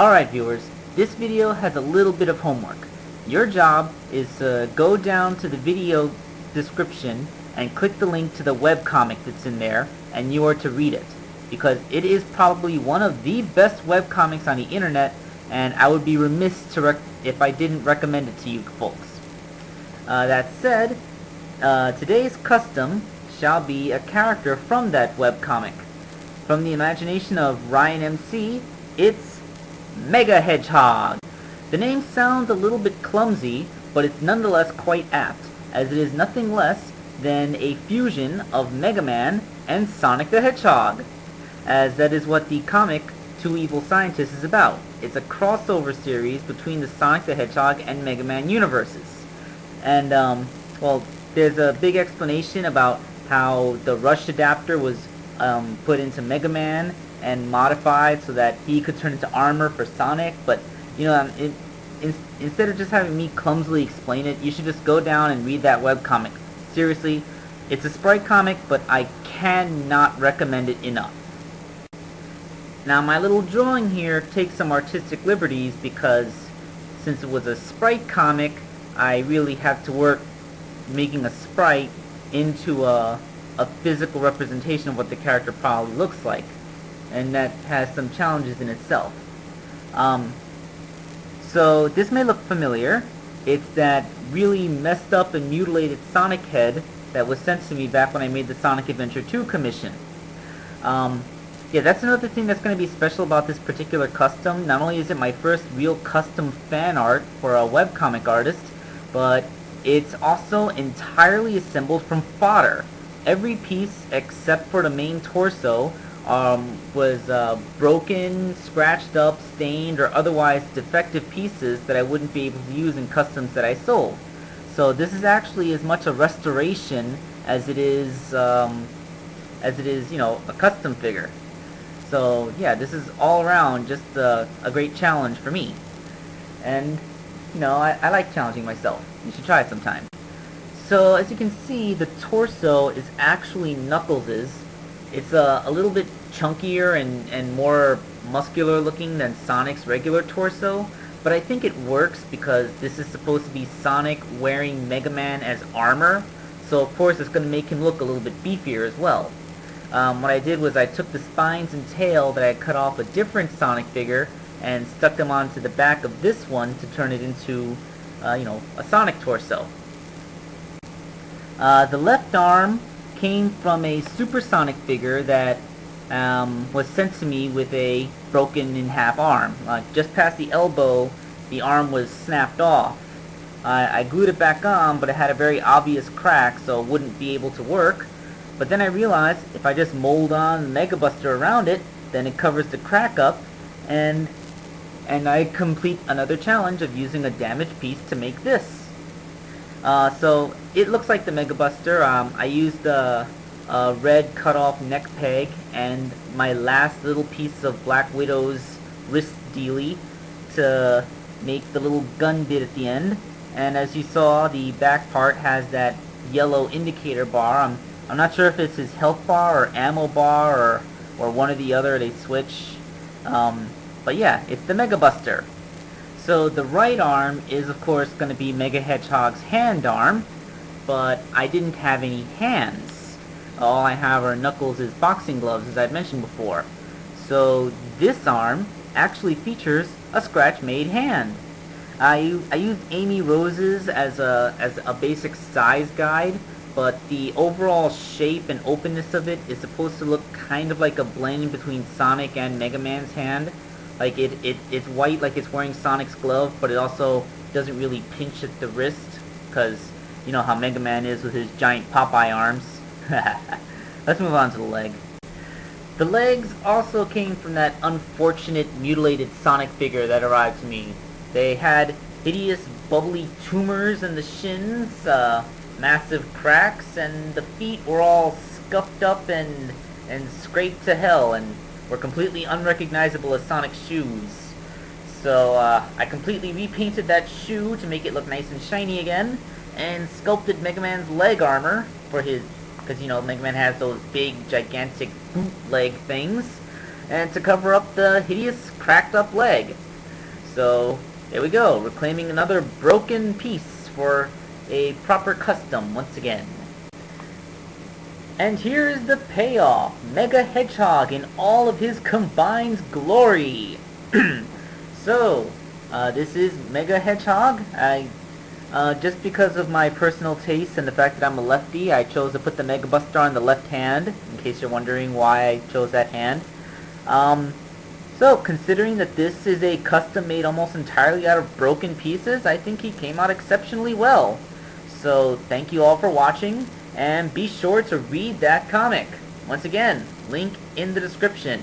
Alright viewers, this video has a little bit of homework. Your job is to go down to the video description and click the link to the webcomic that's in there, and you are to read it. Because it is probably one of the best webcomics on the internet, and I would be remiss if I didn't recommend it to you folks. That said, today's custom shall be a character from that webcomic. From the imagination of Ryan MC, it's Mega Hedgehog. The name sounds a little bit clumsy, but it's nonetheless quite apt, as it is nothing less than a fusion of Mega Man and Sonic the Hedgehog, as that is what the comic Two Evil Scientists is about. It's a crossover series between the Sonic the Hedgehog and Mega Man universes. And, well, there's a big explanation about how the Rush adapter was put into Mega Man and modified so that he could turn into armor for Sonic, but, you know, instead of just having me clumsily explain it, you should just go down and read that webcomic. Seriously, it's a sprite comic, but I cannot recommend it enough. Now, my little drawing here takes some artistic liberties because since it was a sprite comic, I really have to work making a sprite into a physical representation of what the character probably looks like. And that has some challenges in itself. So this may look familiar. It's that really messed up and mutilated Sonic head that was sent to me back when I made the Sonic Adventure 2 commission. Yeah, that's another thing that's going to be special about this particular custom. Not only is it my first real custom fan art for a webcomic artist, but it's also entirely assembled from fodder. Every piece except for the main torso was broken, scratched up, stained, or otherwise defective pieces that I wouldn't be able to use in customs that I sold. So this is actually as much a restoration as it is, you know, a custom figure. So yeah, this is all around just a great challenge for me. And, you know, I like challenging myself. You should try it sometime. So as you can see, the torso is actually Knuckles'. It's a little bit chunkier and more muscular looking than Sonic's regular torso, but I think it works because this is supposed to be Sonic wearing Mega Man as armor, so of course it's going to make him look a little bit beefier as well. What I did was I took the spines and tail that I cut off a different Sonic figure and stuck them onto the back of this one to turn it into, you know, a Sonic torso. The left arm came from a supersonic figure that was sent to me with a broken in half arm. Just past the elbow, the arm was snapped off. I glued it back on, but it had a very obvious crack, so it wouldn't be able to work. But then I realized if I just mold on Mega Buster around it, then it covers the crack up, and I complete another challenge of using a damaged piece to make this. So it looks like the Mega Buster. I used a red cut-off neck peg and my last little piece of Black Widow's wrist dealie to make the little gun bit at the end. And as you saw, the back part has that yellow indicator bar. I'm not sure if it's his health bar or ammo bar or one or the other. They switch. But yeah, it's the Mega Buster. So the right arm is of course going to be Mega Hedgehog's hand arm, but I didn't have any hands. All I have are Knuckles' boxing gloves, as I've mentioned before. So this arm actually features a scratch-made hand. I used Amy Rose's as a basic size guide, but the overall shape and openness of it is supposed to look kind of like a blend between Sonic and Mega Man's hand. Like it's white like it's wearing Sonic's glove, but it also doesn't really pinch at the wrist, because you know how Mega Man is with his giant Popeye arms. Let's move on to the leg. The legs also came from that unfortunate mutilated Sonic figure that arrived to me. They had hideous bubbly tumors in the shins, massive cracks, and the feet were all scuffed up and scraped to hell, and were completely unrecognizable as Sonic's shoes. So I completely repainted that shoe to make it look nice and shiny again, and sculpted Mega Man's leg armor for his, because you know Mega Man has those big gigantic boot leg things, and to cover up the hideous cracked up leg. So, there we go. Reclaiming another broken piece for a proper custom once again. And here is the payoff. Mega Hedgehog in all of his combined glory. So, this is Mega Hedgehog. Just because of my personal taste and the fact that I'm a lefty, I chose to put the Mega Buster on the left hand, in case you're wondering why I chose that hand. So, considering that this is a custom made almost entirely out of broken pieces, I think he came out exceptionally well. So, thank you all for watching, and be sure to read that comic. Once again, link in the description.